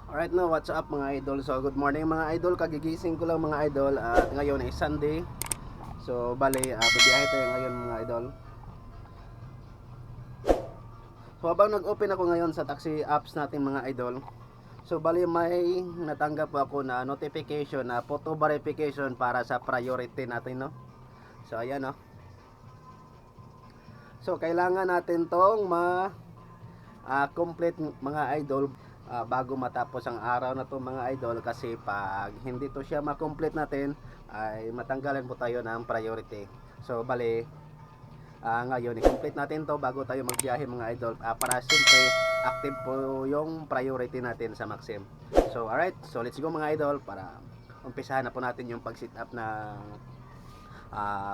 Alright, no, what's up mga idol? So good morning mga idol, kagigising ko lang mga idol at ngayon ay Sunday. So bali, bibiyahe tayo ngayon mga idol. So habang nag-open ako ngayon sa taxi apps natin mga idol, so bali may natanggap ako na notification na photo verification para sa priority natin, no. So ayan, no. So kailangan natin tong complete mga idol bago matapos ang araw na to mga idol, kasi pag hindi to siya ma-complete natin ay matanggalan po tayo ng priority. So bali, ngayon i-complete natin to bago tayo magbiyahe mga idol, para siyempre active po yung priority natin sa Maxim. So alright, so let's go mga idol para umpisahan na po natin yung pag-set up ng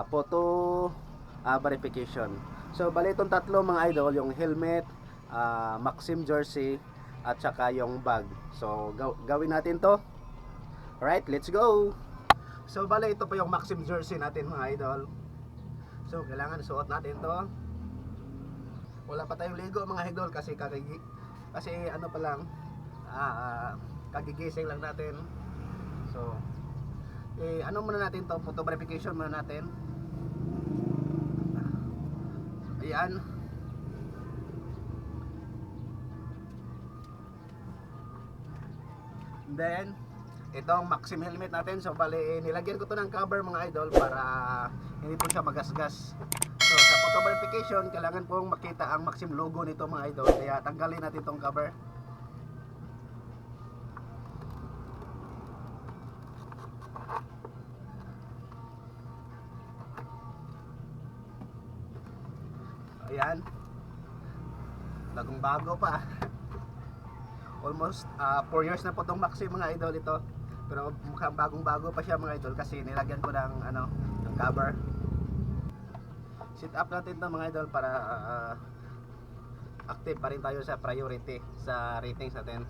photo verification. So bali itong tatlo mga idol, yung helmet, Maxim jersey at saka yung bag. So gawin natin to. Alright, let's go. So bali ito po yung Maxim jersey natin mga idol. So kailangan suot natin to. Wala pa tayong ligo mga idol kasi ano pa lang, kagigising lang natin. So ano muna natin to, photo verification muna natin. Ayan. Then itong Maxim helmet natin, so bali nilagyan ko to ng cover mga idol para hindi po siya magasgas. So sa photo verification kailangan pong makita ang Maxim logo nito mga idol, kaya tanggalin natin itong cover. Ayan, bagong bago pa. Almost 4 years na po itong Maxim mga idol ito, pero mukhang bagong bago pa siya mga idol kasi nilagyan ko ng ng cover. Set up natin ito mga idol para active pa rin tayo sa priority sa ratings natin.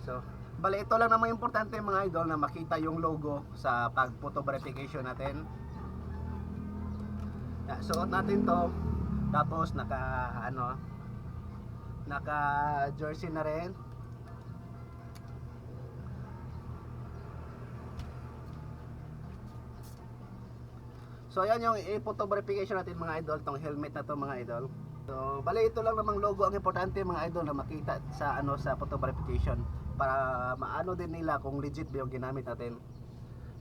So bali ito lang naman importante mga idol, na makita yung logo sa pag photo verification natin. Suot natin to, tapos naka jersey na rin. So ayan yung photo verification natin mga idol, tong helmet na to mga idol. So bali ito lang namang logo ang importante mga idol na makita sa sa photo verification, para maano din nila kung legit ba yung ginamit natin.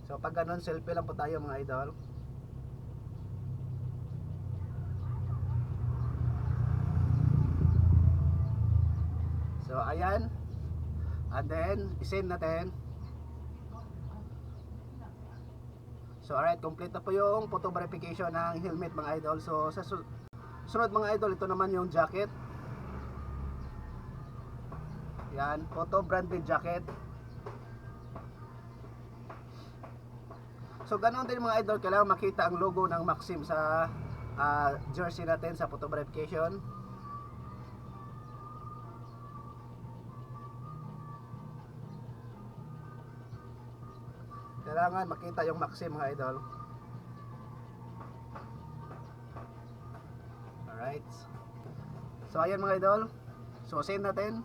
So pag ganun, selfie lang po tayo mga idol. So ayan, and then isend natin. So alright, complete na po yung photo verification ng helmet mga idol. So sa sunod mga idol, ito naman yung jacket. Yan, photo branded jacket. So ganoon din mga idol, kailangan makita ang logo ng Maxim sa jersey natin sa photo verification. Kailangan makita yung Maxim mga idol. Alright. So ayan mga idol, so send natin.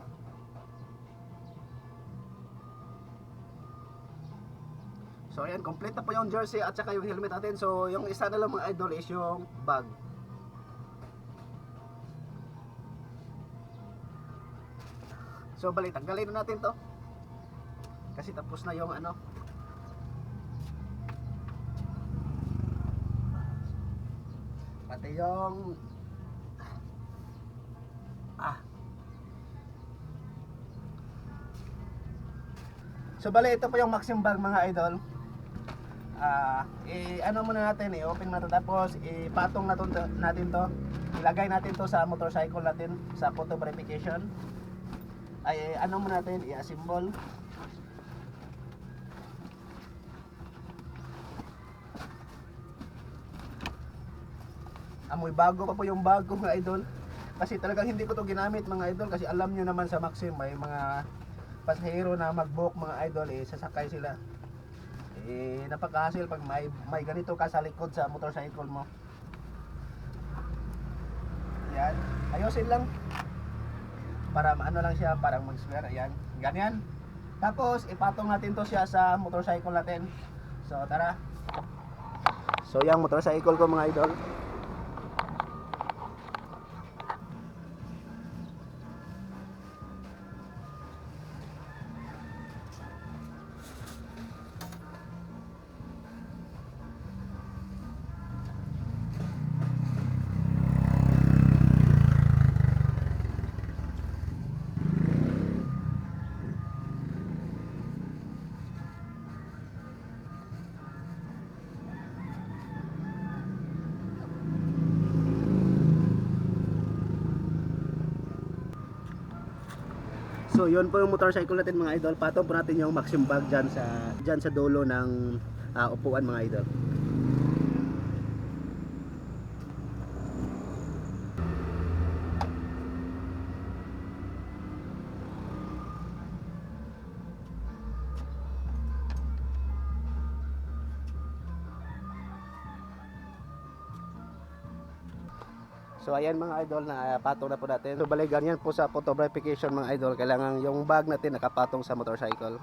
So ayan, complete na po yung jersey at saka yung helmet natin. So yung isa na lang mga idol is yung bag. So bali, tanggalin na natin to kasi tapos na yung pati yung so bali, ito po yung Maxim bag mga idol. Ano muna natin, i-open natin, tapos ipatong natin to, ilagay natin to sa motorcycle natin sa photo verification. Ay ano muna natin, i-assemble. Amoy bago pa po yung bago mga idol, kasi talagang hindi ko to ginamit mga idol, kasi alam nyo naman sa Maxim may mga pasahero na mag-book mga idol, sasakay sila. Napaka-hassle pag may ganito ka sa likod sa motorcycle mo. Yan, ayusin lang para maano lang siya, parang mag-square. Ayan, ganyan. Tapos ipatong natin to siya sa motorcycle natin. So tara. So yung motorcycle ko mga idol. So yun po yung motorcycle natin mga idol. Patong po natin yung maximum bag dyan sa dulo ng upuan mga idol. So ayan mga idol, na patong na po natin. So bali ganyan po sa photo verification mga idol, kailangan yung bag natin nakapatong sa motorcycle.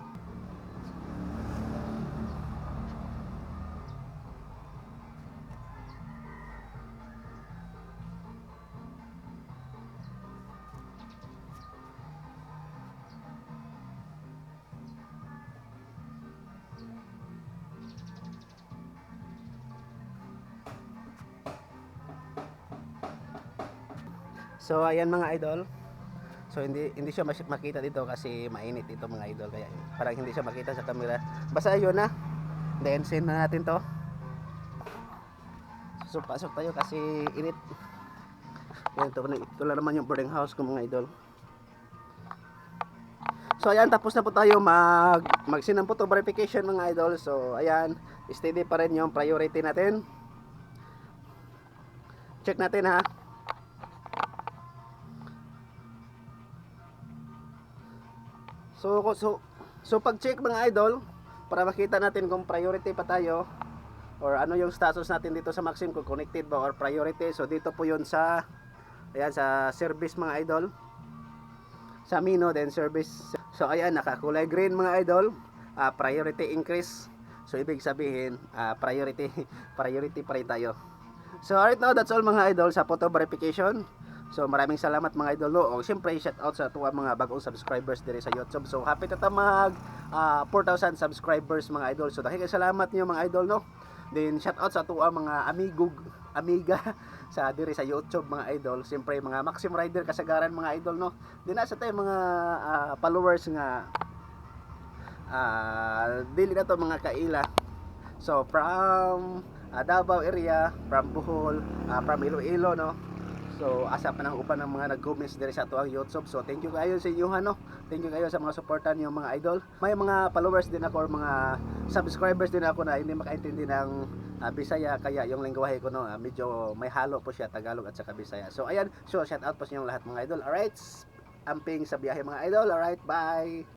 So ayan mga idol. So hindi siya makita dito kasi mainit ito mga idol, kaya parang hindi siya makita sa camera. Basta ayun na. Then send na natin to. So pasok tayo kasi init. Yan, ito lang naman yung boarding house ko mga idol. So ayan, tapos na po tayo mag-send ng photo verification mga idol. So ayan, steady pa rin yung priority natin. Check natin ha. So pag-check mga idol, para makita natin kung priority pa tayo or ano yung status natin dito sa Maxim, kung connected ba or priority. So dito po yun sa ayan, sa service mga idol. Sa menu then service. So ayan, nakakulay green mga idol. Priority increase. So ibig sabihin, priority pa rin tayo. So right now, that's all mga idol sa photo verification. So maraming salamat mga idol, no? O siyempre shout out sa tuwa mga bagong subscribers dire sa YouTube. So happy ta mag 4,000 subscribers mga idol. So dahil salamat niyo mga idol, no? Then shout out sa tuwa mga amiga sa dire sa YouTube mga idol. Siyempre mga Maxim Rider kasagaran mga idol, no? Din sa tayo mga followers nga dili na to mga kaila. So from Davao area, from Bohol, from Iloilo, no? So asa pa nang upan ng mga nag-comments dire sa tuang YouTube. So thank you kayo sa inyo, no? Thank you kayo sa mga suportan niyo mga idol. May mga followers din ako or mga subscribers din ako na hindi makaintindi ng Bisaya, kaya yung lengguwahe ko, no, medyo may halo po siya Tagalog at saka Bisaya. So ayan, so shout out po sa inyong lahat mga idol. Alright, amping sa biyahe mga idol. Alright, bye.